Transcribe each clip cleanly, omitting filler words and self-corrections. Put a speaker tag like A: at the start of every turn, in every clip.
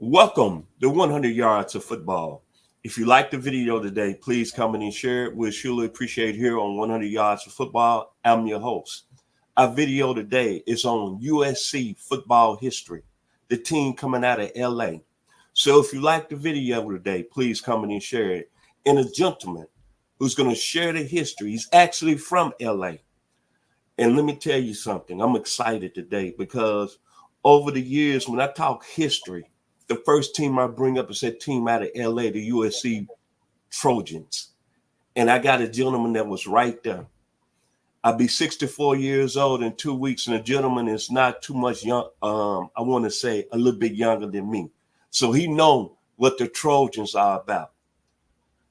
A: Welcome to 100 Yards of Football. If you like the video today, please comment and share it. We'll surely appreciate here on 100 Yards of Football. I'm your host. Our video today is on USC football history, the team coming out of LA. So if you like the video today, please comment and share it. And a gentleman who's going to share the history, he's actually from LA. And let me tell you something, I'm excited today because over the years, when I talk history, the first team I bring up is that team out of LA, the USC Trojans. And I got a gentleman that was right there. I'll be 64 years old in 2 weeks, and the gentleman is not too much young. I want to say a little bit younger than me. So he knows what the Trojans are about.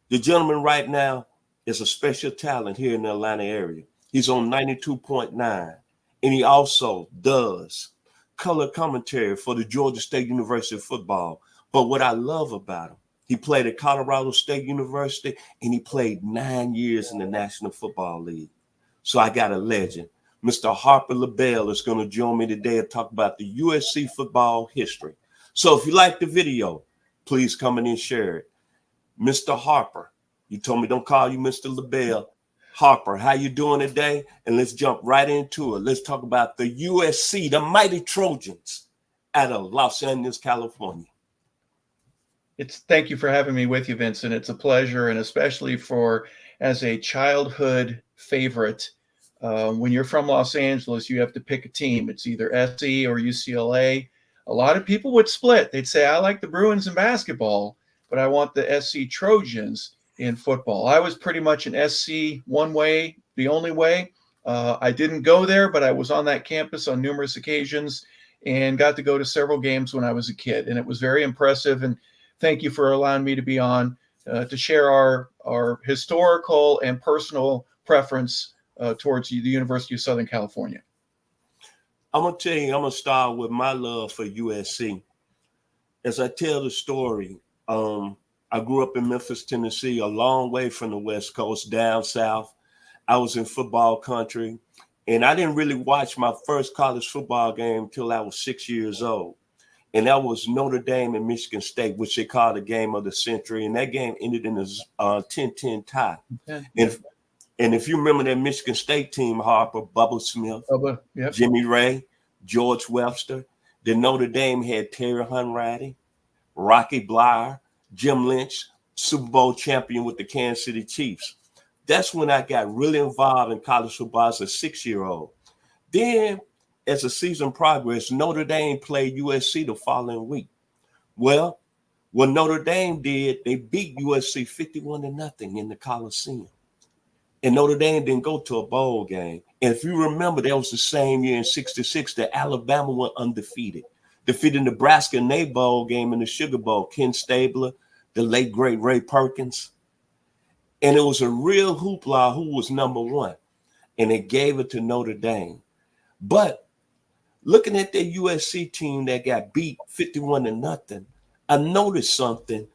A: The gentleman right now is a special talent here in the Atlanta area. He's on 92.9, and he also does color commentary for the Georgia State University of football. But what I love about him, he played at Colorado State University, and he played 9 years in the National Football League. So I got a legend. Mr. Harper LeBel is going to join me today and talk about the USC football history. So if you like the video, please come in and share it. Mr. Harper, you told me don't call you Mr. LeBel. Harper, how you doing today? And let's jump right into it. Let's talk about the USC, the mighty Trojans out of Los Angeles, California.
B: Thank you for having me with you, Vincent. It's a pleasure, and especially as a childhood favorite. When you're from Los Angeles, you have to pick a team. It's either SC or UCLA. A lot of people would split. They'd say, I like the Bruins in basketball, but I want the SC Trojans in football. I was pretty much an SC one way, the only way. I didn't go there, but I was on that campus on numerous occasions and got to go to several games when I was a kid. And it was very impressive. And thank you for allowing me to be on to share our historical and personal preference towards the University of Southern California.
A: I'm going to tell you, I'm going to start with my love for USC. As I tell the story, I grew up in Memphis, Tennessee, a long way from the West Coast, down south. I was in football country, and I didn't really watch my first college football game until I was 6 years old. And that was Notre Dame and Michigan State, which they called the game of the century. And that game ended in a 10-10 tie. Okay. And if you remember that Michigan State team, Harper, Bubba Smith, yep. Jimmy Ray, George Webster, the Notre Dame had Terry Hunrady, Rocky Bleier, Jim Lynch, Super Bowl champion with the Kansas City Chiefs. That's when I got really involved in college football as a 6-year-old. Then, as the season progressed, Notre Dame played USC the following week. Well, what Notre Dame did, they beat USC 51-0 in the Coliseum. And Notre Dame didn't go to a bowl game. And if you remember, that was the same year in '66 that Alabama went undefeated. Defeated Nebraska in their bowl game in the Sugar Bowl, Ken Stabler, the late, great Ray Perkins. And it was a real hoopla who was number one. And they gave it to Notre Dame. But looking at the USC team that got beat 51-0, I noticed something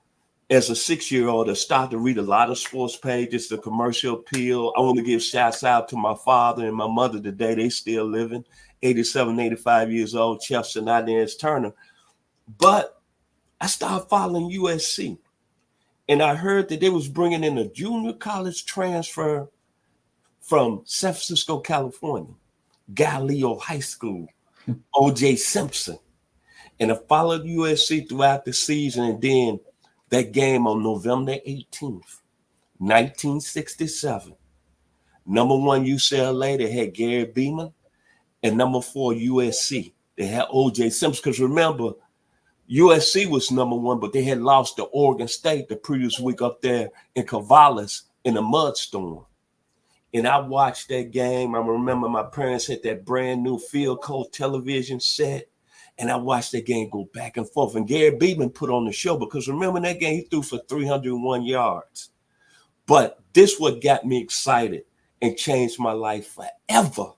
A: as a 6-year-old. I started to read a lot of sports pages, the commercial appeal. I want to give shouts out to my father and my mother today. They still living. 87, 85 years old, Chester and Vincent Turner. But I started following USC, and I heard that they was bringing in a junior college transfer from San Francisco, California, Galileo High School, O.J. Simpson. And I followed USC throughout the season, and then that game on November 18th, 1967, number 1 UCLA, they had Gary Beeman. And number 4, USC. They had O.J. Simpson. Because remember, USC was number 1, but they had lost to Oregon State the previous week up there in Corvallis in a mud storm. And I watched that game. I remember my parents had that brand new Field Coast television set. And I watched that game go back and forth. And Gary Beeman put on the show because remember that game, he threw for 301 yards. But this what got me excited and changed my life forever.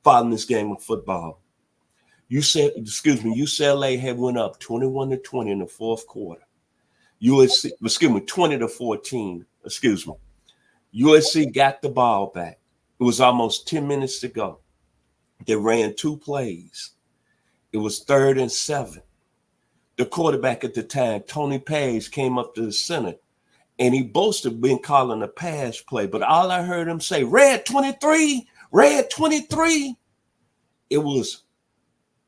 A: Following this game of football. UCLA had went up 21-20 in the fourth quarter. 20-14, USC got the ball back. It was almost 10 minutes to go. They ran 2 plays. It was 3rd and 7. the quarterback at the time, Tony Page, came up to the center, and he boasted been calling a pass play. But all I heard him say, red 23, red 23. It was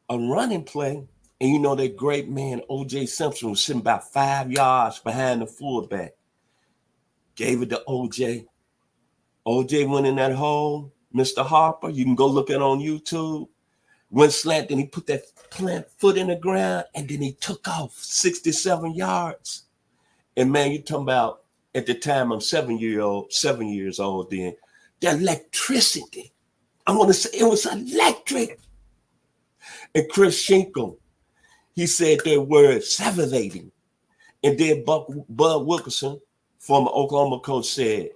A: a running play. And you know that great man, O.J. Simpson, was sitting about 5 yards behind the fullback. Gave it to O.J. O.J. went in that hole. Mr. Harper, you can go look at it on YouTube. Went slant, and he put that plant foot in the ground, and then he took off 67 yards. And man, you're talking about, at the time, I'm 7 years old then, the electricity. I want to say it was electric. And Chris Schenkel, he said that word salivating. And then Bud Wilkerson, former Oklahoma coach, said,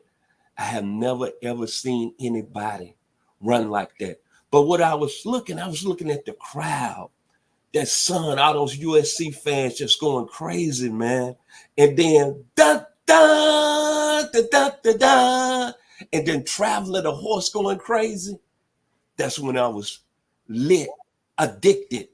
A: I have never, ever seen anybody run like that. But what I was looking at the crowd, that sun, all those USC fans just going crazy, man. And then, da, da, da, da, da, da, and then Traveler, the horse, going crazy. That's when I was lit, addicted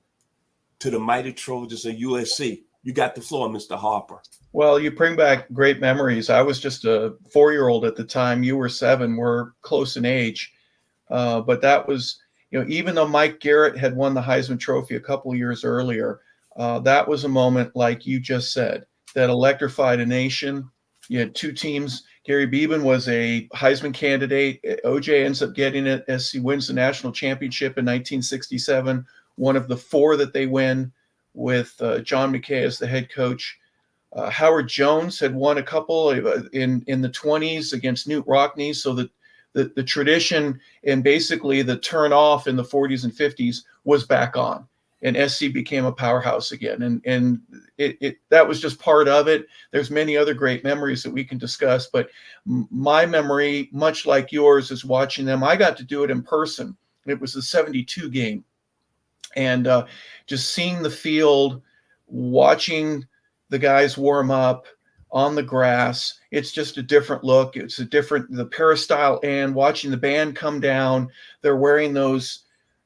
A: to the mighty Trojans of USC. You got the floor, Mr. Harper.
B: Well, you bring back great memories. I was just a 4-year-old at the time. You were 7. We're close in age. But that was, even though Mike Garrett had won the Heisman Trophy a couple of years earlier, that was a moment, like you just said, that electrified a nation. You had 2 teams. Gary Beban was a Heisman candidate. OJ ends up getting it. SC wins the national championship in 1967, one of the 4 that they win with John McKay as the head coach. Howard Jones had won a couple in the 20s against Newt Rockne. So the tradition and basically the turn off in the 40s and 50s was back on, and SC became a powerhouse again. And that was just part of it. There's many other great memories that we can discuss, but my memory, much like yours, is watching them. I got to do it in person. It was the 72 game, and just seeing the field, watching the guys warm up on the grass. It's just a different look. It's the peristyle, and watching the band come down. They're wearing those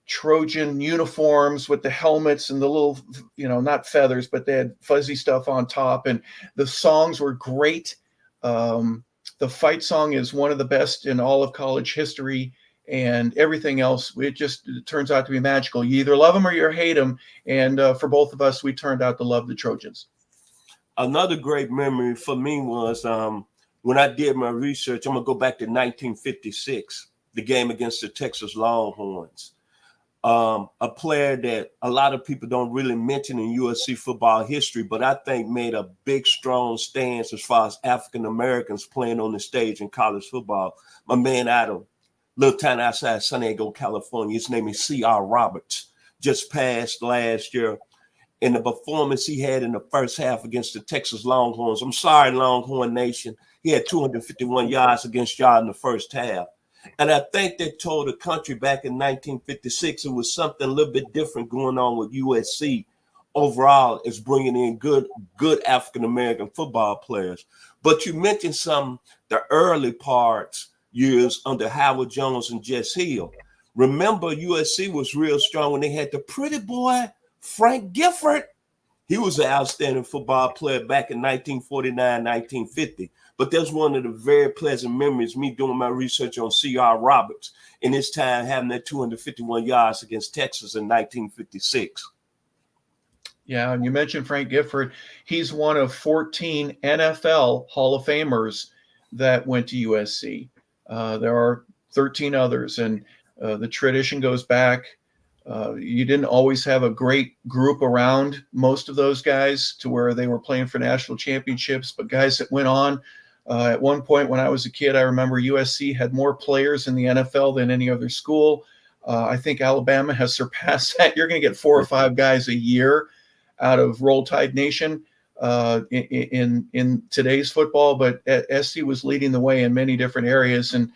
B: Trojan uniforms with the helmets and the little, not feathers, but they had fuzzy stuff on top. And the songs were great. The fight song is one of the best in all of college history, and everything else, it turns out to be magical. You either love them or you hate them. And for both of us, we turned out to love the Trojans.
A: Another great memory for me was when I did my research. I'm going to go back to 1956, the game against the Texas Longhorns. A player that a lot of people don't really mention in USC football history, but I think made a big, strong stance as far as African Americans playing on the stage in college football. My man out of little town outside San Diego, California. His name is C.R. Roberts. Just passed last year. In the performance he had in the first half against the Texas Longhorns. I'm sorry, Longhorn Nation. He had 251 yards against y'all in the first half. And I think they told the country back in 1956 it was something a little bit different going on with USC overall, is bringing in good African-American football players. But you mentioned the early years under Howard Jones and Jess Hill. Remember, USC was real strong when they had the pretty boy, Frank Gifford. He was an outstanding football player back in 1949, 1950. But that's one of the very pleasant memories, me doing my research on C.R. Roberts in his time having that 251 yards against Texas in 1956.
B: Yeah, and you mentioned Frank Gifford. He's one of 14 NFL Hall of Famers that went to USC. There are 13 others, and the tradition goes back. You didn't always have a great group around most of those guys to where they were playing for national championships, but guys that went on. At one point when I was a kid, I remember USC had more players in the NFL than any other school. I think Alabama has surpassed that. You're going to get 4 or 5 guys a year out of Roll Tide Nation in today's football, but SC was leading the way in many different areas. And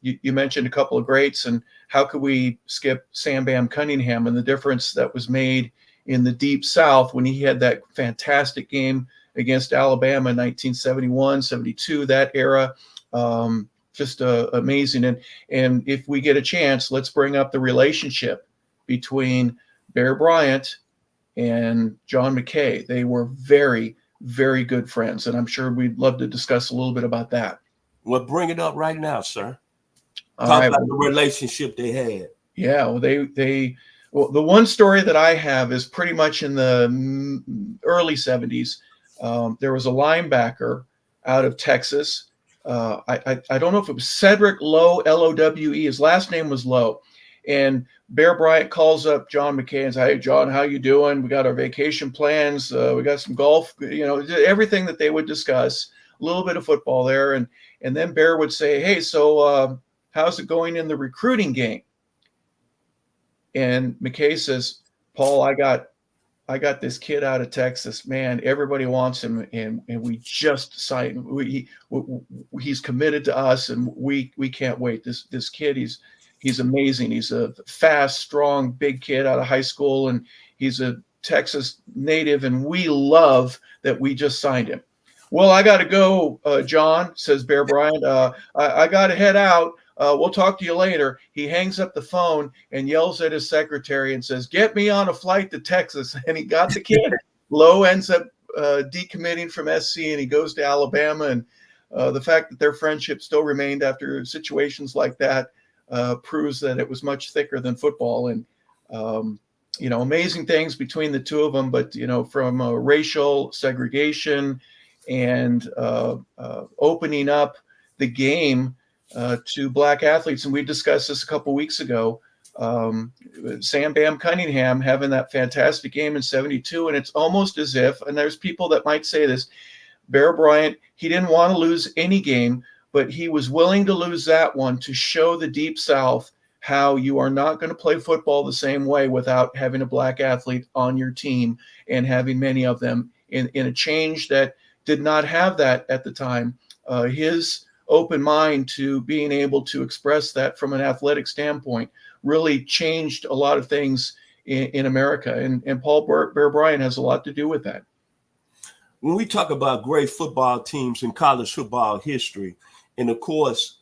B: you mentioned a couple of greats, and how could we skip Sam Bam Cunningham and the difference that was made in the Deep South when he had that fantastic game against Alabama in 1971, 72, that era. Just amazing. And if we get a chance, let's bring up the relationship between Bear Bryant and John McKay. They were very, very good friends, and I'm sure we'd love to discuss a little bit about that.
A: Well, bring it up right now, sir.
B: All
A: Talk
B: right.
A: about the relationship they had.
B: Yeah, well, well, the one story that I have is pretty much in the early 70s. There was a linebacker out of Texas. I don't know if it was Cedric Lowe, Lowe. His last name was Lowe. And Bear Bryant calls up John McKay and says, "Hey, John, how you doing? We got our vacation plans. We got some golf, everything that they would discuss, a little bit of football there." And then Bear would say, "Hey, so how's it going in the recruiting game?" And McKay says, "Paul, I got this kid out of Texas, man. Everybody wants him, and we just signed him. He's committed to us, and we can't wait. This kid, he's amazing. He's a fast, strong, big kid out of high school, and he's a Texas native, and we love that we just signed him." "Well, I got to go, John," says Bear Bryant. I got to head out. We'll talk to you later." He hangs up the phone and yells at his secretary and says, "Get me on a flight to Texas." And he got the kid. Lowe ends up decommitting from SC, and he goes to Alabama. And the fact that their friendship still remained after situations like that proves that it was much thicker than football. And, amazing things between the two of them. But, from racial segregation and opening up the game to black athletes. And we discussed this a couple weeks ago. Sam Bam Cunningham having that fantastic game in 72. And it's almost as if, and there's people that might say this, Bear Bryant, he didn't want to lose any game, but he was willing to lose that one to show the Deep South how you are not going to play football the same way without having a black athlete on your team and having many of them in a change that did not have that at the time. His open mind to being able to express that from an athletic standpoint really changed a lot of things in America. And Paul Bear Bryant has a lot to do with that.
A: When we talk about great football teams in college football history, and of course,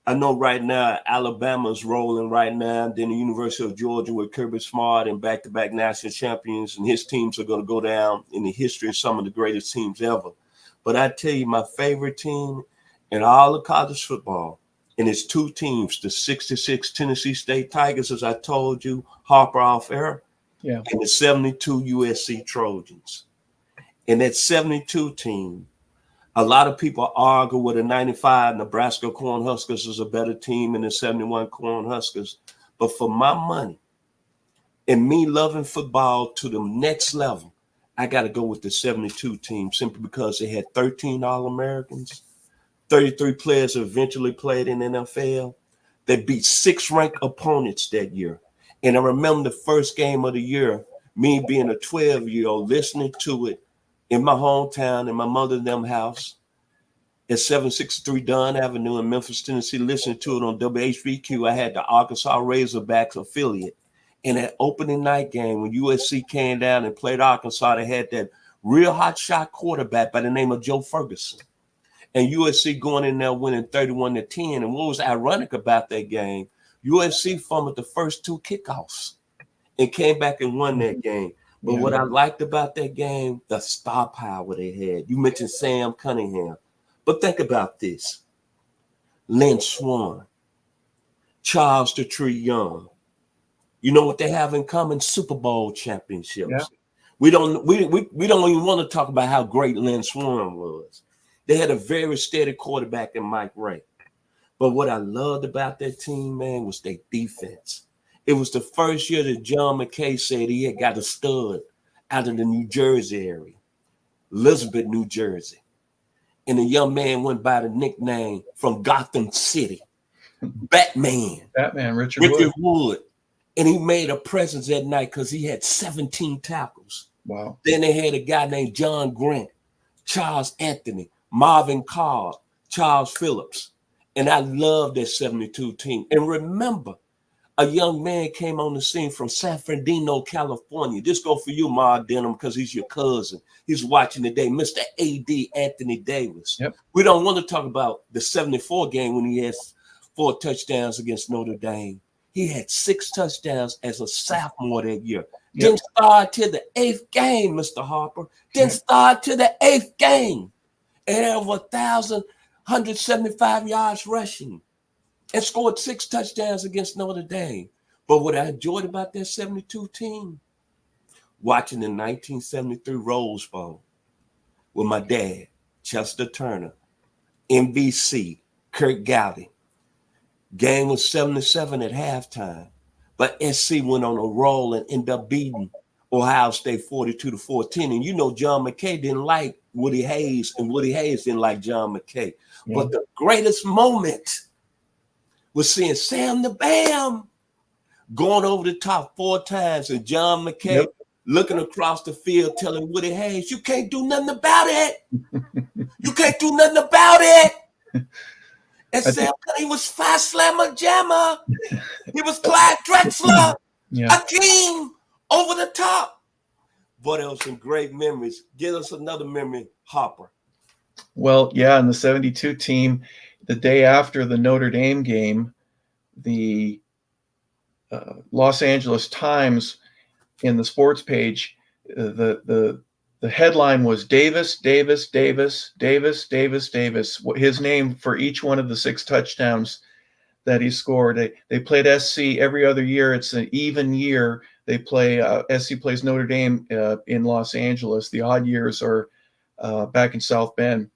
A: I know right now Alabama's rolling right now, then the University of Georgia with Kirby Smart and back-to-back national champions, and his teams are going to go down in the history of some of the greatest teams ever. But I tell you, my favorite team in all of college football, and it's two teams, the 66 Tennessee State Tigers, as I told you, Harper off air, and the 72 USC Trojans. And that 72 team, a lot of people argue with the 95 Nebraska Cornhuskers is a better team than the 71 Cornhuskers. But for my money and me loving football to the next level, I got to go with the 72 team simply because they had 13 All-Americans, 33 players who eventually played in NFL. They beat 6 ranked opponents that year. And I remember the first game of the year, me being a 12-year-old, listening to it in my hometown, in my mother and them house, at 763 Dunn Avenue in Memphis, Tennessee, listening to it on WHBQ. I had the Arkansas Razorbacks affiliate. And that opening night game, when USC came down and played Arkansas, they had that real hot shot quarterback by the name of Joe Ferguson. And USC going in there winning 31-10. And what was ironic about that game, USC fumbled the first 2 kickoffs and came back and won that game. But what I liked about that game, the star power they had. You mentioned Sam Cunningham. But think about this. Lynn Swann, Charles the Tree Young. You know what they have in common? Super Bowl championships. Yeah. We don't even want to talk about how great Lynn Swann was. They had a very steady quarterback in Mike Ray. But what I loved about that team, man, was their defense. It was the first year that John McKay said he had got a stud out of the New Jersey area, Elizabeth, New Jersey. And a young man went by the nickname from Gotham City, Batman.
B: Richard
A: Wood. And he made a presence that night because he had 17 tackles.
B: Wow.
A: Then they had a guy named John Grant, Charles Anthony, Marvin Carr, Charles Phillips. And I love that 72 team. And remember, a young man came on the scene from San Fernando, California. This go for you, Ma Denham, because he's your cousin. He's watching today, Mr. A.D. Anthony Davis.
B: Yep.
A: We don't want to talk about the 74 game when he has 4 touchdowns against Notre Dame. He had 6 touchdowns as a sophomore that year.
B: Yep.
A: Didn't start till the 8th game, Mr. Harper. Didn't
B: Yep.
A: start till the 8th game. And had over 1,175 yards rushing and scored 6 touchdowns against Notre Dame. But what I enjoyed about that 72 team, watching the 1973 Rose Bowl with my dad, Chester Turner, NBC, Kirk Gowdy. Game was 7-7 at halftime, but SC went on a roll and ended up beating Ohio State 42-14. And you know John McKay didn't like Woody Hayes, and Woody Hayes didn't like John McKay.
B: Yeah.
A: But the greatest moment was seeing Sam the Bam going over the top 4 times, and John McKay looking across the field telling Woody Hayes, you can't do nothing about it. You can't do nothing about it. And Sam, he was Fast Slammer Jammer. He was Clyde Drexler.
B: Yeah.
A: Akeem over the top. But there was some great memories. Give us another memory, Harper.
B: Well, yeah, in the 72 team, the day after the Notre Dame game, the Los Angeles Times, in the sports page, the headline was Davis. His name for each one of the 6 touchdowns that he scored. They played SC every other year. It's an even year. They play SC plays Notre Dame in Los Angeles. The odd years are back in South Bend.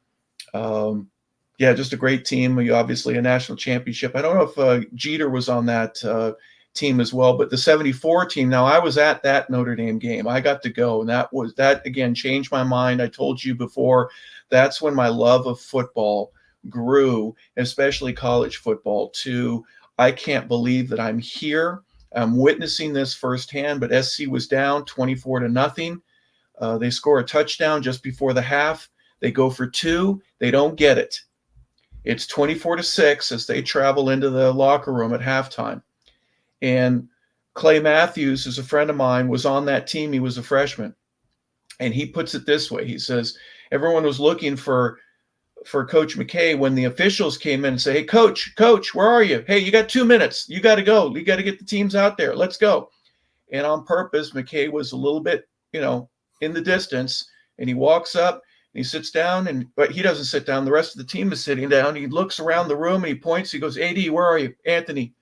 B: Yeah, just a great team. Obviously a national championship. I don't know if Jeter was on that team as well, but the 74 team, now I was at that Notre Dame game. I got to go, and that again changed my mind. I told you before, that's when my love of football grew, especially college football, to I can't believe that I'm here. I'm witnessing this firsthand, but SC was down 24-0. They score a touchdown just before the half. They go for 2. They don't get it. It's 24-6 as they travel into the locker room at halftime. And Clay Matthews, who's a friend of mine, was on that team. He was a freshman. And he puts it this way. He says, everyone was looking for Coach McKay when the officials came in and say, hey, Coach, where are you? Hey, you got 2 minutes. You got to go. You got to get the teams out there. Let's go. And on purpose, McKay was a little bit, in the distance. And he walks up and he sits down, but he doesn't sit down. The rest of the team is sitting down. He looks around the room and he points. He goes, AD, where are you? Anthony,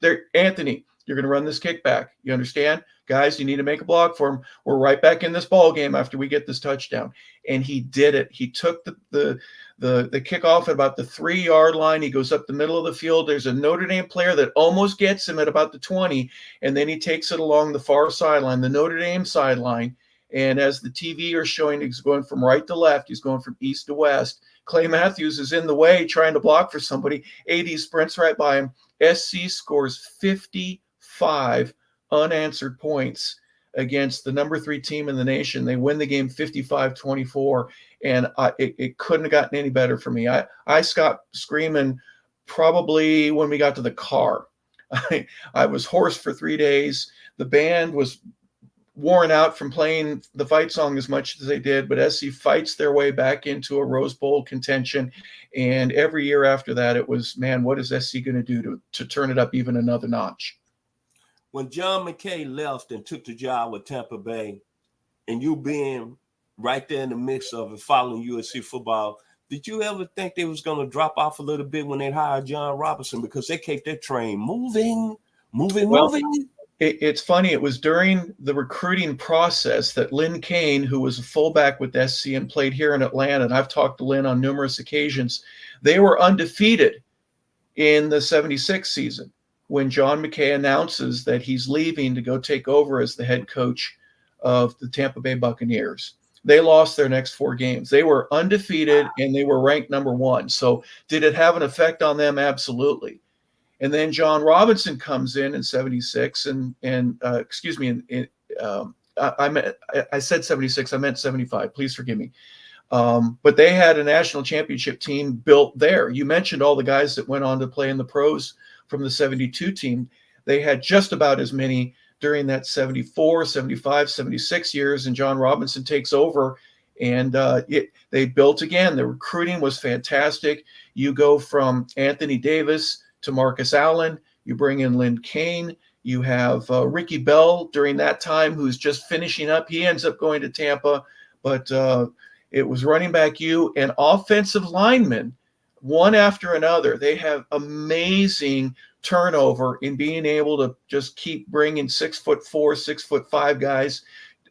B: you're going to run this kickback. You understand? Guys, you need to make a block for him. We're right back in this ball game after we get this touchdown. And he did it. He took the kickoff at about the 3-yard line. He goes up the middle of the field. There's a Notre Dame player that almost gets him at about the 20, and then he takes it along the far sideline, the Notre Dame sideline. And as the TV are showing, he's going from right to left. He's going from east to west. Clay Matthews is in the way trying to block for somebody. AD sprints right by him. SC scores 55 unanswered points against the number 3 team in the nation. They win the game 55-24, and it couldn't have gotten any better for me. I stopped screaming probably when we got to the car. I was hoarse for 3 days. The band was worn out from playing the fight song as much as they did, but SC fights their way back into a Rose Bowl contention. And every year after that, it was, man, what is SC going to do to turn it up even another notch?
A: When John McKay left and took the job with Tampa Bay, and you being right there in the mix of it, following USC football, did you ever think they was going to drop off a little bit when they hired John Robinson, because they kept their train moving?
B: It's funny. It was during the recruiting process that Lynn Kane, who was a fullback with SC and played here in Atlanta, and I've talked to Lynn on numerous occasions, they were undefeated in the 76 season when John McKay announces that he's leaving to go take over as the head coach of the Tampa Bay Buccaneers. They lost their next 4 games. They were undefeated and they were ranked number 1. So did it have an effect on them? Absolutely. And then John Robinson comes in 76, I said 76, I meant 75. Please forgive me. But they had a national championship team built there. You mentioned all the guys that went on to play in the pros from the 72 team. They had just about as many during that 74, 75, 76 years, and John Robinson takes over, and they built again. The recruiting was fantastic. You go from Anthony Davis to Marcus Allen You bring in Lynn Kane. You have Ricky Bell during that time, who's just finishing up. He ends up going to Tampa, but it was running back you and offensive linemen, one after another. They have amazing turnover in being able to just keep bringing 6'4", 6'5" guys.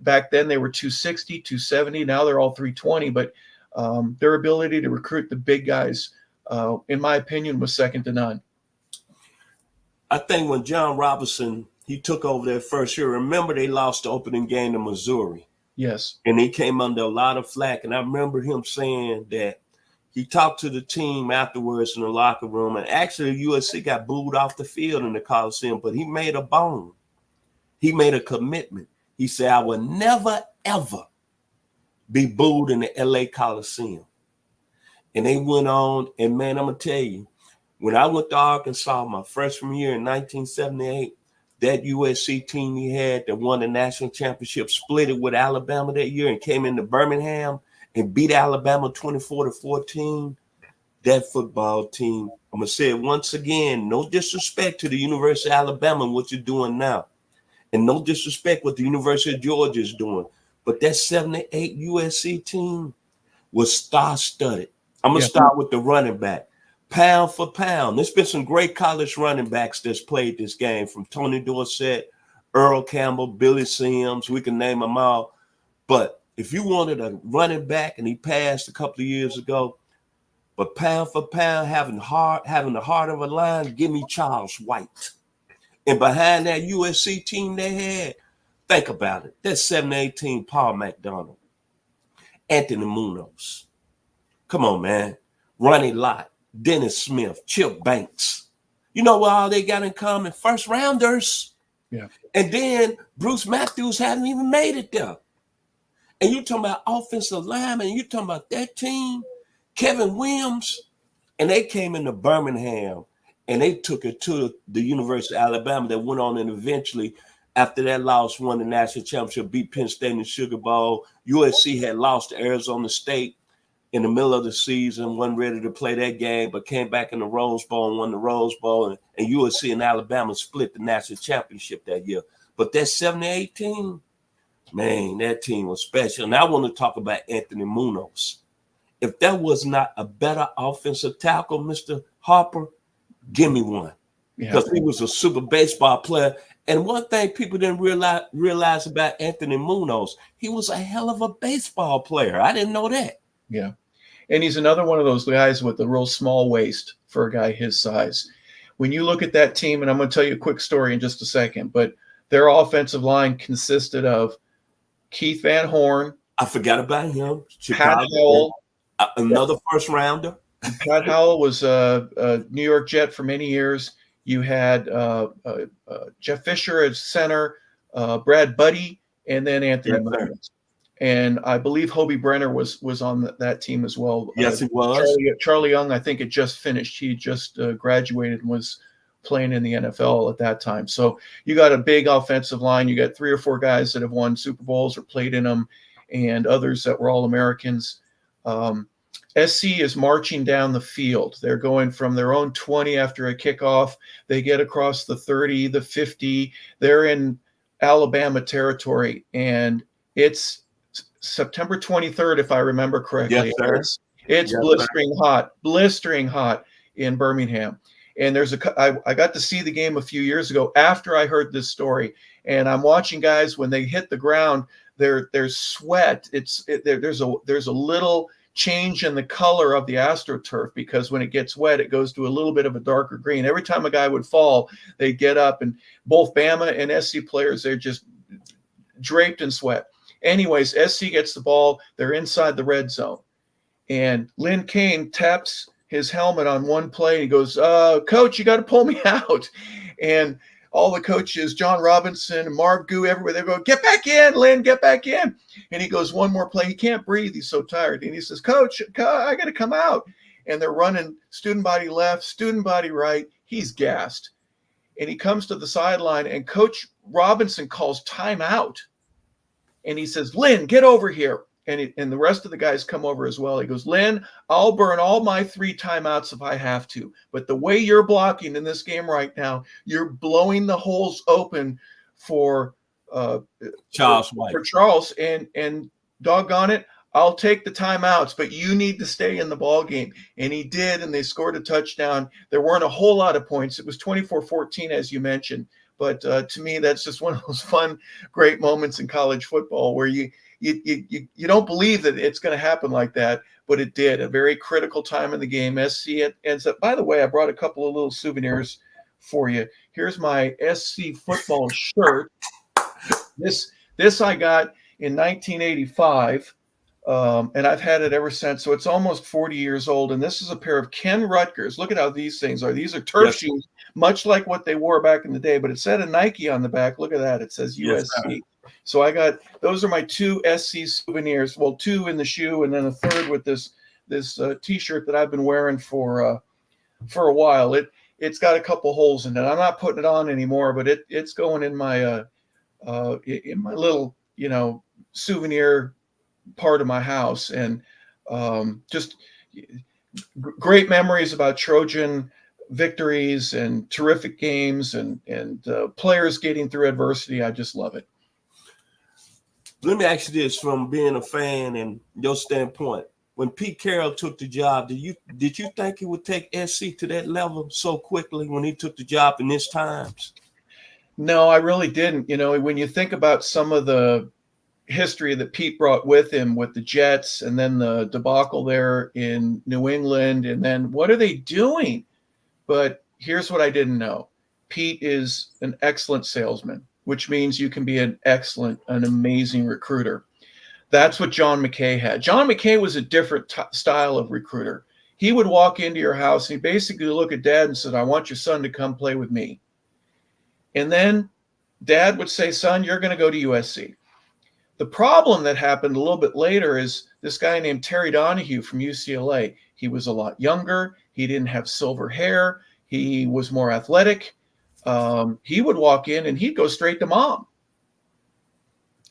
B: Back then they were 260, 270. Now they're all 320, but their ability to recruit the big guys, in my opinion, was second to none.
A: I think when John Robinson, he took over that first year, remember they lost the opening game to Missouri.
B: Yes.
A: And he came under a lot of flack. And I remember him saying that he talked to the team afterwards in the locker room. And actually, USC got booed off the field in the Coliseum, but he made a bone. He made a commitment. He said, I will never, ever be booed in the LA Coliseum. And they went on. And man, I'm going to tell you, when I went to Arkansas my freshman year in 1978, that USC team he had that won the national championship split it with Alabama that year and came into Birmingham and beat Alabama 24-14. That football team, I'm going to say it once again, no disrespect to the University of Alabama and what you're doing now. And no disrespect what the University of Georgia is doing. But that 78 USC team was star-studded. I'm going to start with the running back. Pound for pound, there's been some great college running backs that's played this game, from Tony Dorsett, Earl Campbell, Billy Sims. We can name them all. But if you wanted a running back, and he passed a couple of years ago, but pound for pound, having the heart of a lion, give me Charles White. And behind that USC team they had, think about it. That's 7-18 Paul McDonald, Anthony Munoz. Come on, man. Ronnie Lott, Dennis Smith, Chip Banks. You know what all they got in common? First rounders.
B: Yeah.
A: And then Bruce Matthews hadn't even made it there. And you talking about offensive linemen, and you talking about that team, Kevin Williams, and they came into Birmingham and they took it to the University of Alabama that went on and eventually, after that loss, won the national championship, beat Penn State in the Sugar Bowl. USC had lost to Arizona State in the middle of the season, wasn't ready to play that game, but came back in the Rose Bowl and won the Rose Bowl. And USC and Alabama split the national championship that year. But that 78 team, man, that team was special. And I want to talk about Anthony Munoz. If that was not a better offensive tackle, Mr. Harper, give me one. Because he was a super baseball player. And one thing people didn't realize about Anthony Munoz, he was a hell of a baseball player. I didn't know that.
B: Yeah. And he's another one of those guys with a real small waist for a guy his size. When you look at that team, and I'm going to tell you a quick story in just a second, but their offensive line consisted of Keith Van Horn.
A: I forgot about him.
B: Pat Howell.
A: Another first rounder.
B: Pat Howell was a New York Jet for many years. You had Jeff Fisher as center, Brad Buddy, and then Anthony Munoz. And I believe Hobie Brenner was on that team as well.
A: Yes, he was.
B: Charlie Young, I think, had just finished. He just graduated and was playing in the NFL at that time. So you got a big offensive line. You got 3 or 4 guys that have won Super Bowls or played in them, and others that were All-Americans. SC is marching down the field. They're going from their own 20 after a kickoff. They get across the 30, the 50. They're in Alabama territory, and it's September 23rd, if I remember correctly.
A: Yes,
B: it's blistering hot in Birmingham. And I got to see the game a few years ago after I heard this story, and I'm watching guys when they hit the ground. There's sweat. There's a little change in the color of the AstroTurf, because when it gets wet, it goes to a little bit of a darker green. Every time a guy would fall, they'd get up, and both Bama and SC players, they're just draped in sweat. Anyways, SC gets the ball. They're inside the red zone. And Lynn Kane taps his helmet on one play. He goes, Coach, you got to pull me out. And all the coaches, John Robinson, Marv Goo, everywhere, they go, get back in, Lynn, get back in. And he goes, one more play. He can't breathe. He's so tired. And he says, Coach, I got to come out. And they're running student body left, student body right. He's gassed. And he comes to the sideline, and Coach Robinson calls timeout. And he says, Lynn, get over here. and the rest of the guys come over as well. He goes, Lynn, I'll burn all my 3 timeouts if I have to. But the way you're blocking in this game right now, you're blowing the holes open for
A: Charles White.
B: For Charles, and doggone it, I'll take the timeouts, but you need to stay in the ball game. And he did, and they scored a touchdown. There weren't a whole lot of points. It was 24-14, as you mentioned. But to me, that's just one of those fun, great moments in college football where you don't believe that it's going to happen like that, but it did. A very critical time in the game. SC ends up. By the way, I brought a couple of little souvenirs for you. Here's my SC football shirt. This I got in 1985. And I've had it ever since. So it's almost 40 years old. And this is a pair of Ken Rutgers. Look at how these things are. These are turf shoes, much like what they wore back in the day, but it said a Nike on the back. Look at that. It says USC. So I got, those are my 2 SC souvenirs. Well, 2 in the shoe, and then a third with this t-shirt that I've been wearing for a while. It's got a couple holes in it. I'm not putting it on anymore, but it's going in my little, souvenir part of my house. And just great memories about Trojan victories and terrific games and players getting through adversity. I just love it.
A: Let me ask you this, from being a fan and your standpoint. When Pete Carroll took the job, did you think he would take SC to that level so quickly when he took the job in his times?
B: No, I really didn't. When you think about some of the history that Pete brought with him with the Jets, and then the debacle there in New England, and then what are they doing? But here's what I didn't know. Pete is an excellent salesman, which means you can be an amazing recruiter. That's what John McKay had. John McKay was a different style of recruiter. He would walk into your house and he basically look at Dad and said, I want your son to come play with me. And then Dad would say, son, you're going to go to USC. The problem that happened a little bit later is this guy named Terry Donahue from UCLA. He was a lot younger. He didn't have silver hair. He was more athletic. He would walk in and he'd go straight to Mom.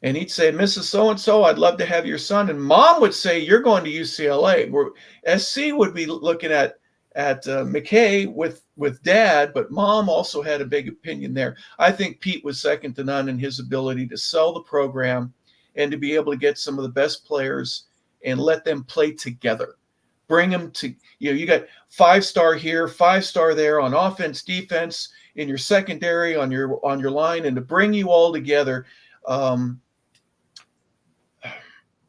B: And he'd say, Mrs. So-and-so, I'd love to have your son. And Mom would say, you're going to UCLA. Where SC would be looking at McKay with Dad, but Mom also had a big opinion there. I think Pete was second to none in his ability to sell the program and to be able to get some of the best players and let them play together. Bring them to, you got 5-star here, 5-star there on offense, defense, in your secondary, on your line, and to bring you all together.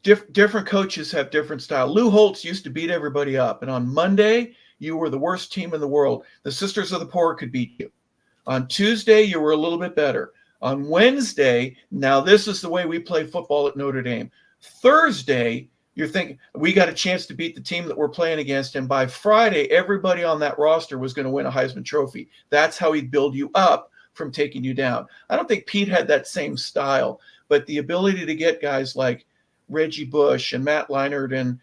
B: Different coaches have different style. Lou Holtz used to beat everybody up. And on Monday, you were the worst team in the world. The Sisters of the Poor could beat you. On Tuesday, you were a little bit better. On Wednesday, now this is the way we play football at Notre Dame. Thursday, you're thinking, we got a chance to beat the team that we're playing against. And by Friday, everybody on that roster was going to win a Heisman Trophy. That's how he'd build you up from taking you down. I don't think Pete had that same style, but the ability to get guys like Reggie Bush and Matt Leinart and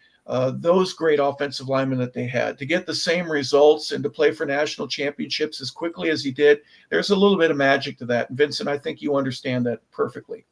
B: those great offensive linemen that they had, to get the same results and to play for national championships as quickly as he did, there's a little bit of magic to that. And Vincent, I think you understand that perfectly.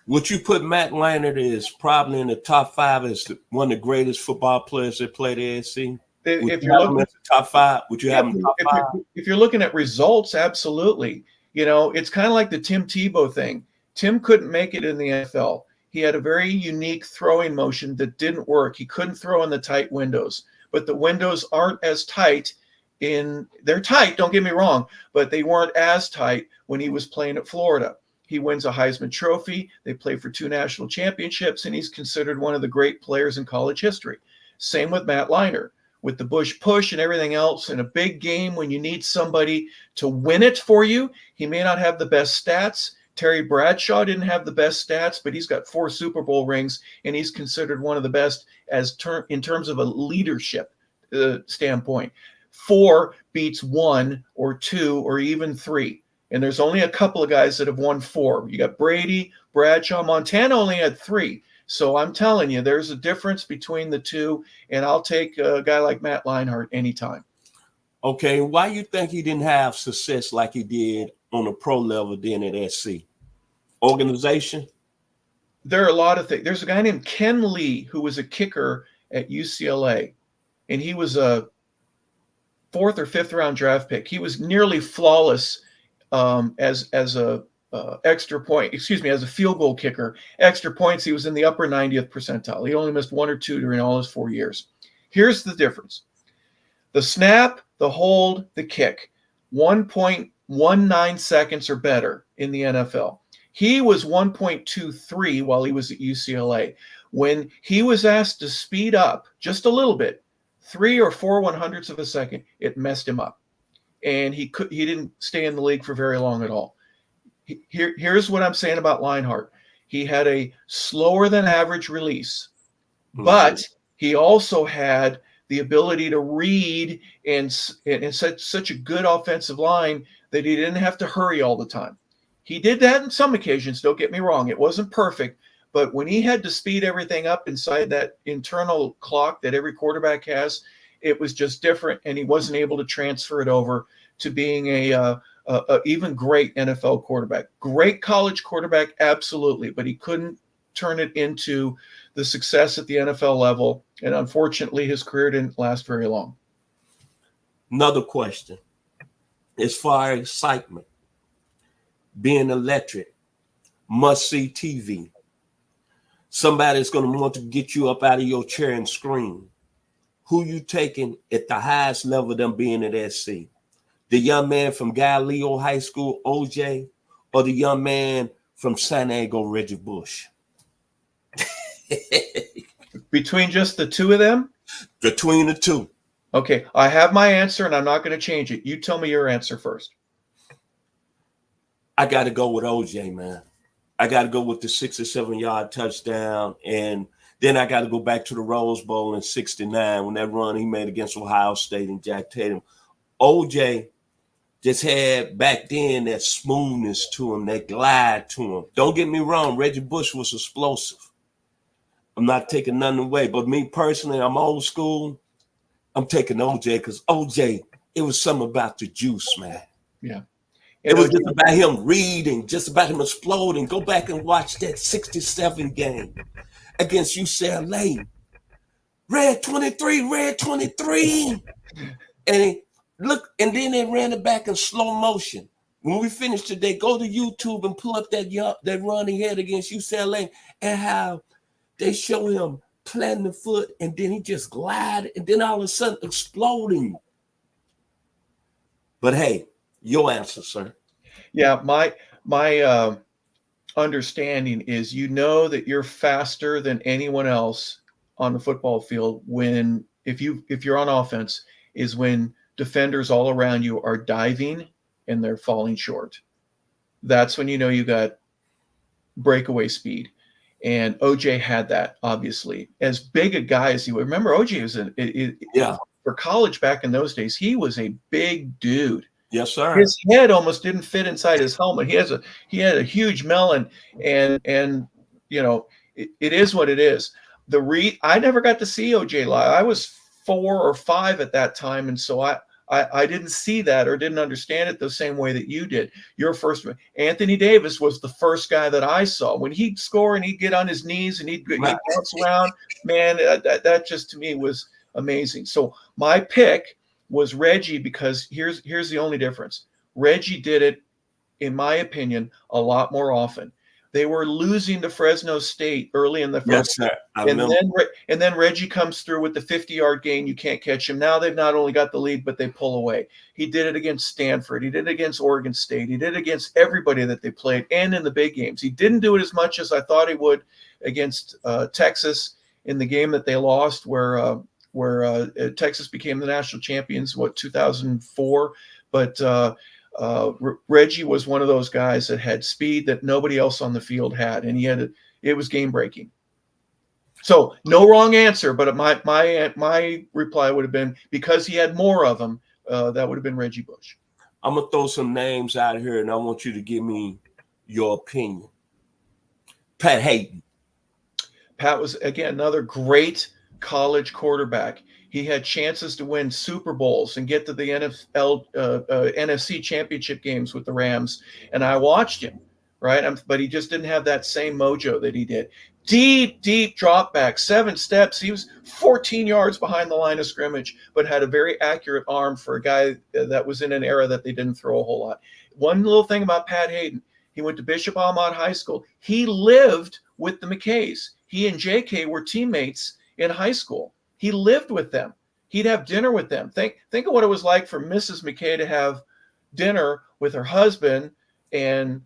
A: Would you put Matt Leinart as probably in the top 5 as one of the greatest football players that played at SC?
B: If you're looking at the
A: top 5, would you have him top 5?
B: If you're looking at results, absolutely. It's kind of like the Tim Tebow thing. Tim couldn't make it in the NFL. He had a very unique throwing motion that didn't work. He couldn't throw in the tight windows, but the windows aren't as tight they're tight, don't get me wrong, but they weren't as tight when he was playing at Florida. He wins a Heisman Trophy. They play for 2 national championships, and he's considered one of the great players in college history. Same with Matt Leinart, with the Bush push and everything else. In a big game, when you need somebody to win it for you, he may not have the best stats. Terry Bradshaw didn't have the best stats, but he's got 4 Super Bowl rings, and he's considered one of the best in terms of a leadership standpoint. 4 beats 1 or 2 or even 3. And there's only a couple of guys that have won 4. You got Brady, Bradshaw. Montana only had 3. So I'm telling you, there's a difference between the two, and I'll take a guy like Matt Leinart anytime.
A: Okay, why you think he didn't have success like he did on a pro level then at SC? Organization?
B: there are a lot of things. There's a guy named Ken Lee who was a kicker at UCLA, and he was a 4th or 5th round draft pick. He was nearly flawless as a extra point, as a field goal kicker. Extra points, he was in the upper 90th percentile. He only missed 1 or 2 during all his 4 years. Here's the difference. The snap, the hold, the kick, 1.19 seconds or better in the NFL. He was 1.23 while he was at UCLA. When he was asked to speed up just a little bit, 3 or 4 100ths of a second, it messed him up. And he didn't stay in the league for very long at all. Here's what I'm saying about Linehart. He had a slower than average release, but he also had the ability to read and such a good offensive line that he didn't have to hurry all the time. He did that in some occasions, don't get me wrong. It wasn't perfect, but when he had to speed everything up inside that internal clock that every quarterback has, it was just different, and he wasn't able to transfer it over to being a even great NFL quarterback. Great college quarterback, absolutely, but he couldn't turn it into the success at the NFL level, and unfortunately, his career didn't last very long.
A: Another question. As far as excitement, being electric, must-see TV, somebody's going to want to get you up out of your chair and scream. Who you taking at the highest level of them being at SC? The young man from Galileo High School, OJ, or the young man from San Diego, Reggie Bush?
B: Between just the two of them?
A: Between the two.
B: Okay, I have my answer, and I'm not going to change it. You tell me your answer first.
A: I got to go with OJ, man. I got to go with the 67-yard touchdown, and then I got to go back to the Rose Bowl in '69 when that run he made against Ohio State and Jack Tatum. OJ just had back then that smoothness to him, that glide to him. Don't get me wrong, Reggie Bush was explosive. I'm not taking nothing away, but me personally, I'm old school. I'm taking OJ because OJ, it was something about the juice, man.
B: Yeah.
A: It was just about him reading, just about him exploding. Go back and watch that 67 game against UCLA. Red 23. And look, and then they ran it back in slow motion. When we finish today, go to YouTube and pull up that run he had against UCLA and how they show him planting the foot and then he just glided and then all of a sudden exploding. But hey, your answer, sir.
B: Yeah, my understanding is that you're faster than anyone else on the football field if you're on offense is when defenders all around you are diving and they're falling short. That's when you got breakaway speed. And OJ had that, obviously. As big a guy as he was. Remember, OJ was for college back in those days, he was a big dude.
A: Yes, sir.
B: His head almost didn't fit inside his helmet. He had a huge melon, and it is what it is. I never got to see OJ live. I was 4 or 5 at that time, and so I didn't see that or didn't understand it the same way that you did. Anthony Davis was the first guy that I saw. When he'd score and he'd get on his knees and he'd bounce around, man, that just to me was amazing. So my pick was Reggie because here's the only difference. Reggie did it, in my opinion, a lot more often. They were losing to Fresno State early in the first.
A: Yes, sir.
B: And then Reggie comes through with the 50-yard gain. You can't catch him. Now they've not only got the lead, but they pull away. He did it against Stanford. He did it against Oregon State. He did it against everybody that they played and in the big games. He didn't do it as much as I thought he would against Texas in the game that they lost where Texas became the national champions, 2004. But Reggie was one of those guys that had speed that nobody else on the field had, and it was game breaking. So no wrong answer, but my reply would have been because he had more of them. That would have been Reggie Bush.
A: I'm gonna throw some names out here, and I want you to give me your opinion. Pat Hayden. Pat
B: was again another great college quarterback. He had chances to win Super Bowls and get to the NFC championship games with the Rams. And I watched him right? But he just didn't have that same mojo that he did. Deep drop back, 7 steps. He was 14 yards behind the line of scrimmage, but had a very accurate arm for a guy that was in an era that they didn't throw a whole lot. One little thing about Pat Hayden, he went to Bishop Amat High School. He lived with the McKays. He and JK were teammates in high school. He lived with them. He'd have dinner with them. Think of what it was like for Mrs. McKay to have dinner with her husband and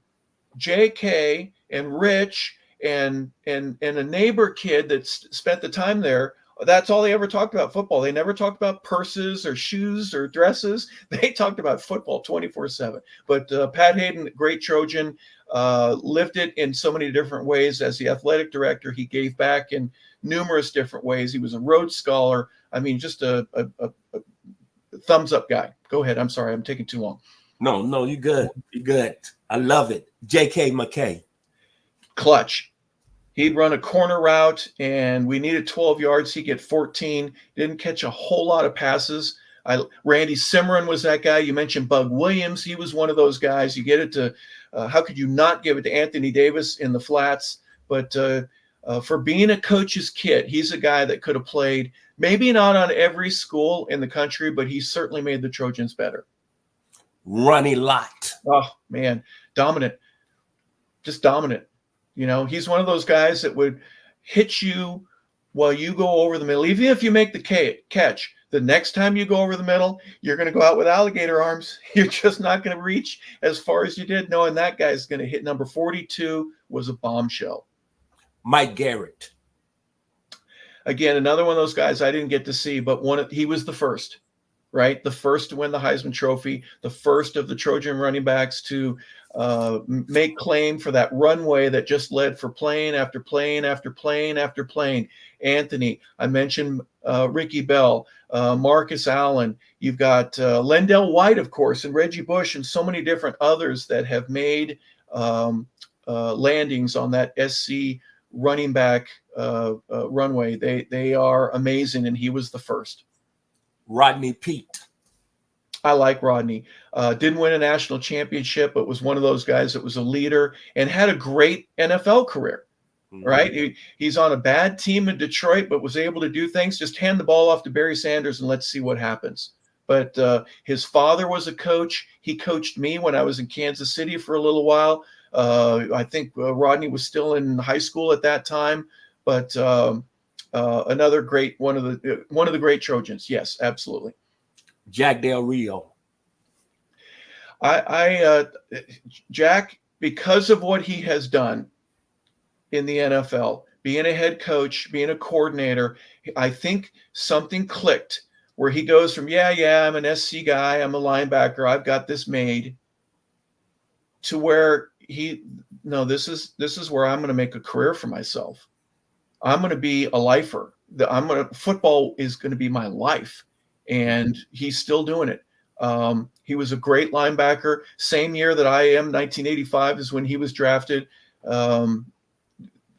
B: JK and Rich and a neighbor kid that spent the time there. That's all they ever talked about, football. They never talked about purses or shoes or dresses. They talked about football 24/7. But Pat Hayden, great Trojan, lived it in so many different ways. As the athletic director, he gave back in numerous different ways. He was a Rhodes Scholar. I mean, just a thumbs up guy. Go ahead. I'm sorry. I'm taking too long.
A: No, you're good. You're good. I love it. J.K. McKay.
B: Clutch. He'd run a corner route, and we needed 12 yards. He'd get 14. Didn't catch a whole lot of passes. Randy Simron was that guy. You mentioned Bug Williams. He was one of those guys. You get it to how could you not give it to Anthony Davis in the flats? But for being a coach's kid, he's a guy that could have played, maybe not on every school in the country, but he certainly made the Trojans better.
A: Ronnie Lott.
B: Oh, man. Dominant. Just dominant. You know, he's one of those guys that would hit you while you go over the middle. Even if you make the catch, the next time you go over the middle, you're going to go out with alligator arms. You're just not going to reach as far as you did, knowing that guy's going to hit. Number 42 was a bombshell.
A: Mike Garrett.
B: Again, another one of those guys I didn't get to see, but he was the first, right? The first to win the Heisman Trophy, the first of the Trojan running backs to make claim for that runway that just led for plane after plane after plane after plane. Anthony, I mentioned Ricky Bell, Marcus Allen. You've got Lendell White, of course, and Reggie Bush, and so many different others that have made landings on that SC running back runway. They are amazing, and he was the first.
A: Rodney Peete.
B: I like Rodney. Didn't win a national championship, but was one of those guys that was a leader and had a great NFL career, right? He's on a bad team in Detroit, but was able to do things. Just hand the ball off to Barry Sanders and let's see what happens. But his father was a coach. He coached me when I was in Kansas City for a little while. I think Rodney was still in high school at that time, but another great one of the great Trojans. Yes, absolutely.
A: Jack Del Rio.
B: Jack, because of what he has done in the NFL, being a head coach, being a coordinator, I think something clicked where he goes from, I'm an SC guy, I'm a linebacker, I've got this made, to where this is where I'm going to make a career for myself. I'm going to be a lifer. Football is going to be my life. And he's still doing it. He was a great linebacker. Same year that I am, 1985 is when he was drafted.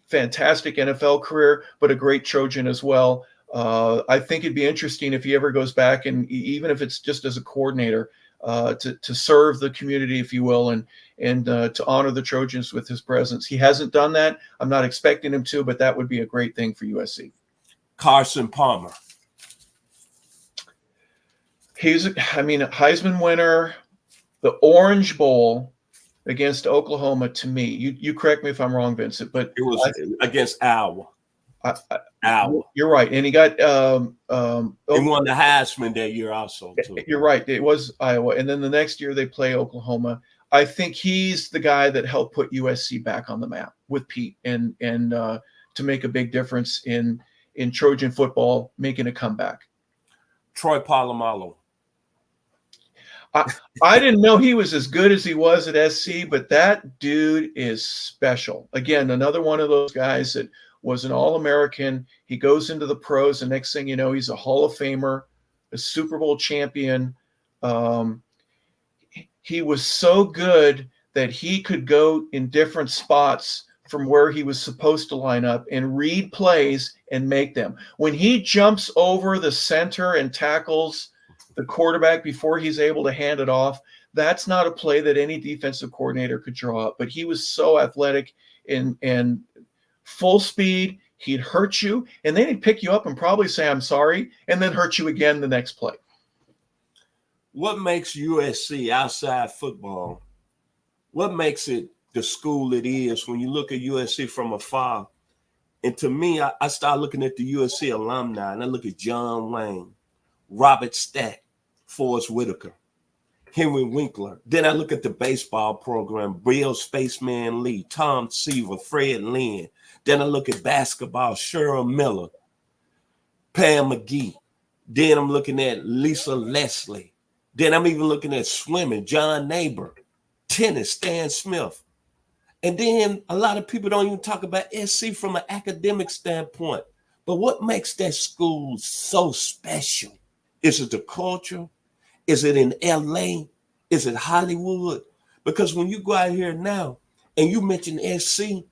B: Fantastic NFL career, but a great Trojan as well. I think it'd be interesting if he ever goes back, and even if it's just as a coordinator, to serve the community, if you will, and to honor the Trojans with his presence. He hasn't done that. I'm not expecting him to, but that would be a great thing for USC.
A: Carson Palmer.
B: He's, a Heisman winner, the Orange Bowl against Oklahoma. To me, you correct me if I'm wrong, Vincent, but
A: it was against Iowa.
B: Iowa. You're right, and he got
A: he won the Heisman that year also too.
B: You're right, it was Iowa, and then the next year they play Oklahoma. I think he's the guy that helped put USC back on the map with Pete, and to make a big difference in Trojan football, making a comeback.
A: Troy Polamalu.
B: I didn't know he was as good as he was at SC, but that dude is special. Again, another one of those guys that was an All-American. He goes into the pros, and next thing you know, he's a Hall of Famer, a Super Bowl champion. He was so good that he could go in different spots from where he was supposed to line up and read plays and make them. When he jumps over the center and tackles the quarterback before he's able to hand it off, That's not a play that any defensive coordinator could draw up. But he was so athletic and full speed. He'd hurt you, and then he'd pick you up and probably say, "I'm sorry," and then hurt you again the next play.
A: What makes USC outside football? What makes it the school it is when you look at USC from afar? And to me, I start looking at the USC alumni, and I look at John Wayne, Robert Stack, Forrest Whitaker, Henry Winkler. Then I look at the baseball program, Bill Spaceman Lee, Tom Seaver, Fred Lynn. Then I look at basketball, Cheryl Miller, Pam McGee. Then I'm looking at Lisa Leslie. Then I'm even looking at swimming, John Neighbor, tennis, Stan Smith. And then a lot of people don't even talk about SC from an academic standpoint. But what makes that school so special? Is it the culture? Is it in LA? Is it Hollywood? Because when you go out here now and you mention SC,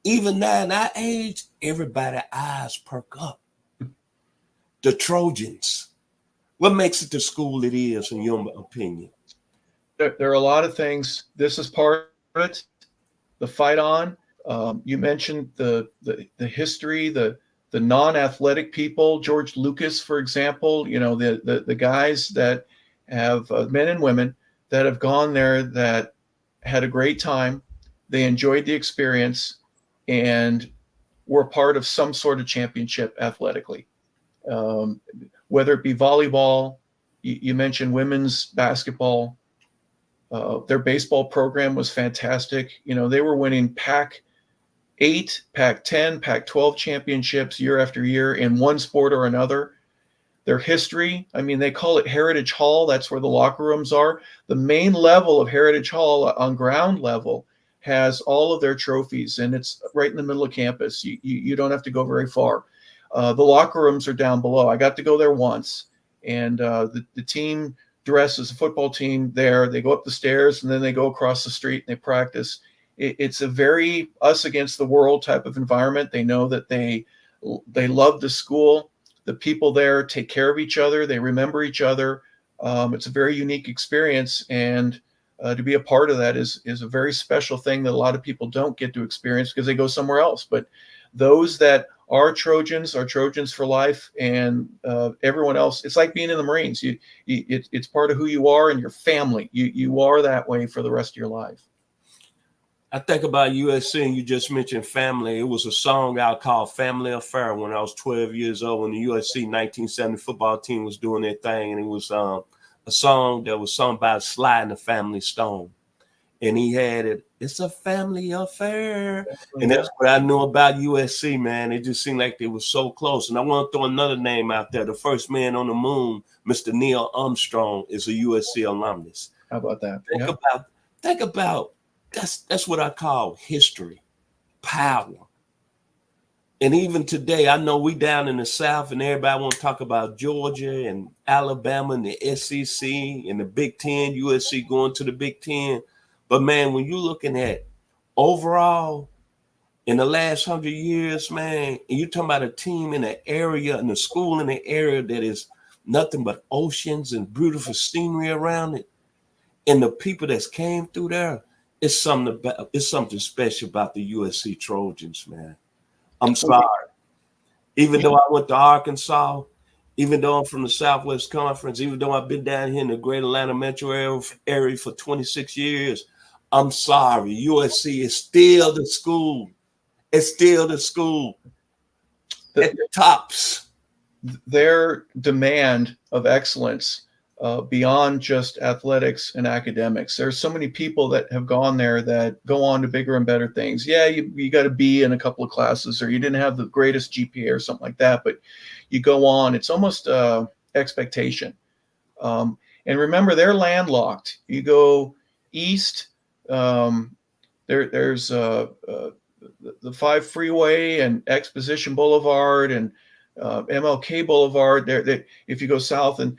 A: even now in our age, everybody's eyes perk up. The Trojans. What makes it the school it is, in your opinion?
B: There are a lot of things. This is part of it. The fight on. You mentioned the history, the non-athletic people. George Lucas, for example. You know, the guys that have men and women that have gone there that had a great time. They enjoyed the experience and were part of some sort of championship athletically. Whether it be volleyball, you mentioned women's basketball. Their baseball program was fantastic. You know, they were winning Pac-8, Pac-10, Pac-12 championships year after year in one sport or another. Their history, I mean, they call it Heritage Hall. That's where the locker rooms are. The main level of Heritage Hall on ground level has all of their trophies, and it's right in the middle of campus. You don't have to go very far. The locker rooms are down below. I got to go there once, and the team dresses a football team there. They go up the stairs, and then they go across the street and they practice. It's a very us against the world type of environment. They know that they love the school. The people there take care of each other. They remember each other. It's a very unique experience, and to be a part of that is a very special thing that a lot of people don't get to experience because they go somewhere else. But those that are Trojans for life, and everyone else, it's like being in the Marines. It's part of who you are and your family. You are that way for the rest of your life.
A: I think about USC, and you just mentioned family. It was a song out called Family Affair when I was 12 years old, when the USC 1970 football team was doing their thing. And it was a song that was sung by Sly and the Family Stone. And he had it, it's a family affair. And that's what I knew about USC, man. It just seemed like they were so close. And I want to throw another name out there. The first man on the moon, Mr. Neil Armstrong, is a USC alumnus.
B: How about that?
A: Think about that's what I call history, power. And even today, I know we down in the South and everybody want to talk about Georgia and Alabama and the SEC and the Big Ten, USC going to the Big Ten. But man, when you're looking at overall in the last 100 years, man, and you're talking about a team in an area and a school in an area that is nothing but oceans and beautiful scenery around it, and the people that's came through there, it's something special about the USC Trojans, man. I'm sorry. Even though I went to Arkansas, even though I'm from the Southwest Conference, even though I've been down here in the greater Atlanta metro area for 26 years, I'm sorry. USC is still the school. It's still the school at the tops.
B: Their demand of excellence beyond just athletics and academics. There's so many people that have gone there that go on to bigger and better things. Yeah, you got to be in a couple of classes, or you didn't have the greatest GPA or something like that, but you go on. It's almost expectation. And remember, they're landlocked. You go east, there's the 5 freeway and Exposition Boulevard and MLK Boulevard. If you go south, and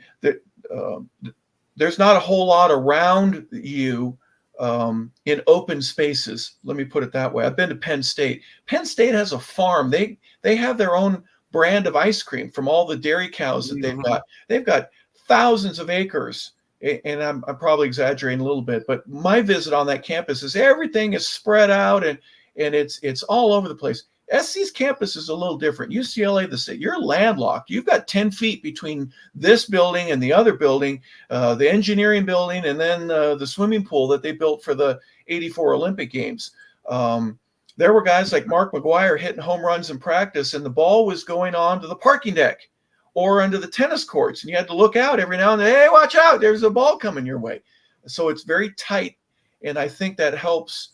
B: there's not a whole lot around you in open spaces. Let me put it that way. I've been to Penn State. Penn State has a farm. They have their own brand of ice cream from all the dairy cows that they've got. They've got thousands of acres and I'm probably exaggerating a little bit, but my visit on that campus is everything is spread out and it's all over the place. SC's campus is a little different. UCLA, you're landlocked. You've got 10 feet between this building and the other building, the engineering building, and then the swimming pool that they built for the '84 Olympic Games. There were guys like Mark McGuire hitting home runs in practice, and the ball was going on to the parking deck or under the tennis courts, and you had to look out every now and then. Hey, watch out! There's a ball coming your way. So it's very tight, and I think that helps.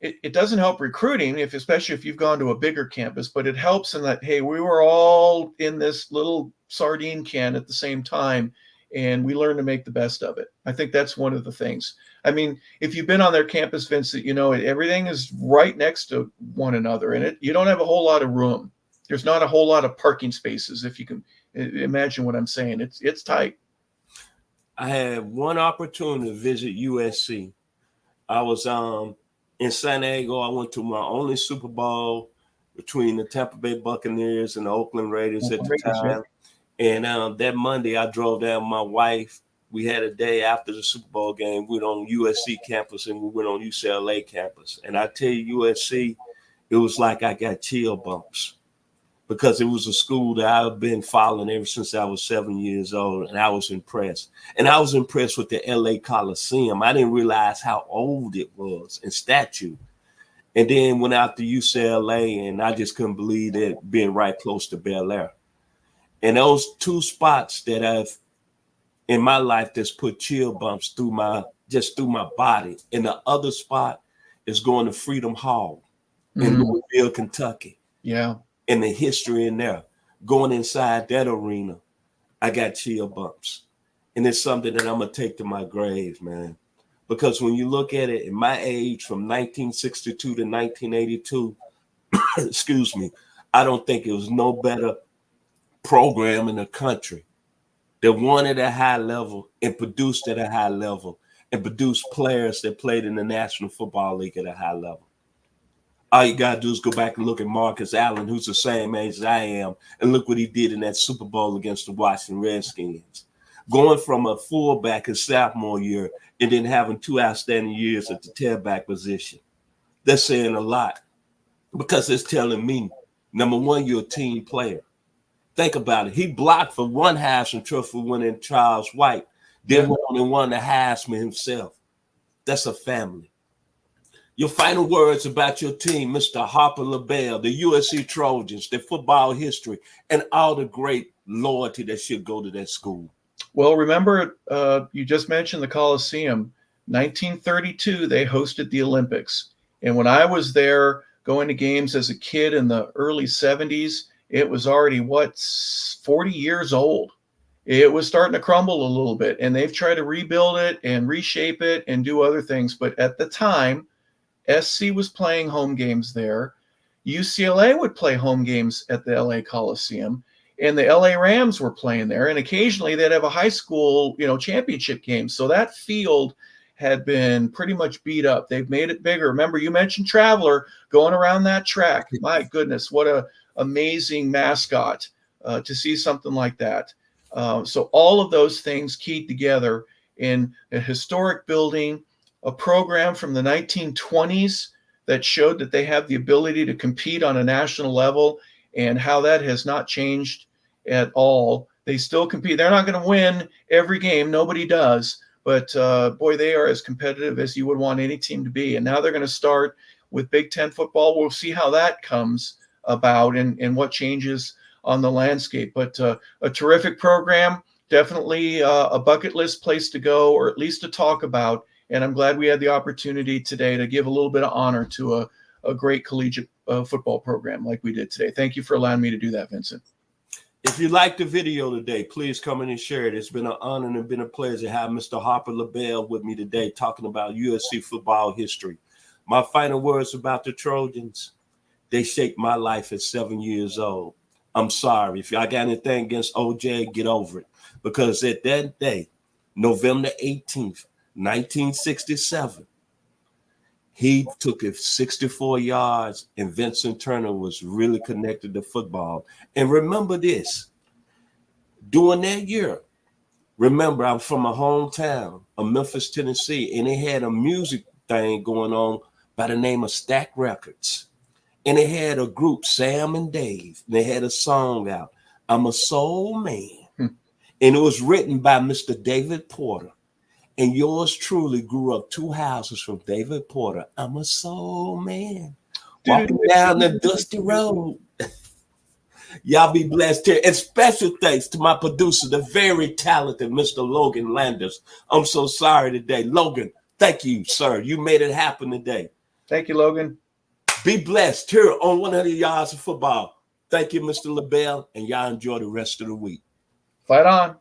B: It doesn't help recruiting, especially if you've gone to a bigger campus, but it helps in that, hey, we were all in this little sardine can at the same time, and we learned to make the best of it. I think that's one of the things. I mean, if you've been on their campus, Vincent, you know, everything is right next to one another, and you don't have a whole lot of room. There's not a whole lot of parking spaces, if you can imagine what I'm saying. It's tight.
A: I had one opportunity to visit USC. I was in San Diego. I went to my only Super Bowl between the Tampa Bay Buccaneers and the Oakland Raiders at the time. And that Monday, I drove down with my wife. We had a day after the Super Bowl game. We went on USC campus and we went on UCLA campus. And I tell you, USC, it was like I got chill bumps because it was a school that I've been following ever since I was 7 years old, and I was impressed. And I was impressed with the LA Coliseum. I didn't realize how old it was in statue. And then went out to UCLA, and I just couldn't believe it being right close to Bel Air. And those two spots that I've in my life that's put chill bumps through my body. And the other spot is going to Freedom Hall in Louisville, Kentucky.
B: Yeah.
A: And the history in there. Going inside that arena, I got chill bumps. And it's something that I'm going to take to my grave, man. Because when you look at it, in my age, from 1962 to 1982, excuse me, I don't think it was no better program in the country that won at a high level and produced at a high level and produced players that played in the National Football League at a high level. All you got to do is go back and look at Marcus Allen, who's the same age as I am, and look what he did in that Super Bowl against the Washington Redskins. Going from a fullback his sophomore year and then having two outstanding years at the tailback position. That's saying a lot because it's telling me, number one, you're a team player. Think about it. He blocked for one Heisman Trophy winning Charles White, then went on and won the Heisman himself. That's a family. Your final words about your team, Mr. Harper LeBel, the USC Trojans, their football history, and all the great loyalty that should go to that school.
B: Well, remember, you just mentioned the Coliseum. 1932, they hosted the Olympics. And when I was there going to games as a kid in the early 70s, it was already, 40 years old. It was starting to crumble a little bit. And they've tried to rebuild it and reshape it and do other things. But at the time, SC was playing home games there. UCLA would play home games at the LA Coliseum, and the LA Rams were playing there. And occasionally they'd have a high school, championship game. So that field had been pretty much beat up. They've made it bigger. Remember, you mentioned Traveler going around that track. My goodness, what a amazing mascot to see something like that. So all of those things keyed together in a historic building, a program from the 1920s that showed that they have the ability to compete on a national level, and how that has not changed at all. They still compete. They're not going to win every game. Nobody does. But boy, they are as competitive as you would want any team to be. And now they're going to start with Big Ten football. We'll see how that comes about and what changes on the landscape. But a terrific program, definitely a bucket list place to go, or at least to talk about. And I'm glad we had the opportunity today to give a little bit of honor to a great collegiate football program like we did today. Thank you for allowing me to do that, Vincent.
A: If you liked the video today, please come in and share it. It's been an honor and been a pleasure to have Mr. Harper LeBel with me today talking about USC football history. My final words about the Trojans, they shaped my life at 7 years old. I'm sorry. If y'all got anything against OJ, get over it. Because at that day, November 18th, 1967, he took it 64 yards, and Vincent Turner was really connected to football. And remember this, during that year, Remember, I'm from a hometown of Memphis, Tennessee, and they had a music thing going on by the name of Stack Records. And they had a group, Sam and Dave. And they had a song out, I'm a Soul Man. And it was written by Mr. David Porter. And yours truly grew up 2 houses from David Porter. I'm a soul man. Walking down the dusty road. Y'all be blessed here. And special thanks to my producer, the very talented Mr. Logan Landers. I'm so sorry today. Logan, thank you, sir. You made it happen today.
B: Thank you, Logan.
A: Be blessed here on 100 Yards of Football. Thank you, Mr. LeBel, and y'all enjoy the rest of the week.
B: Fight on.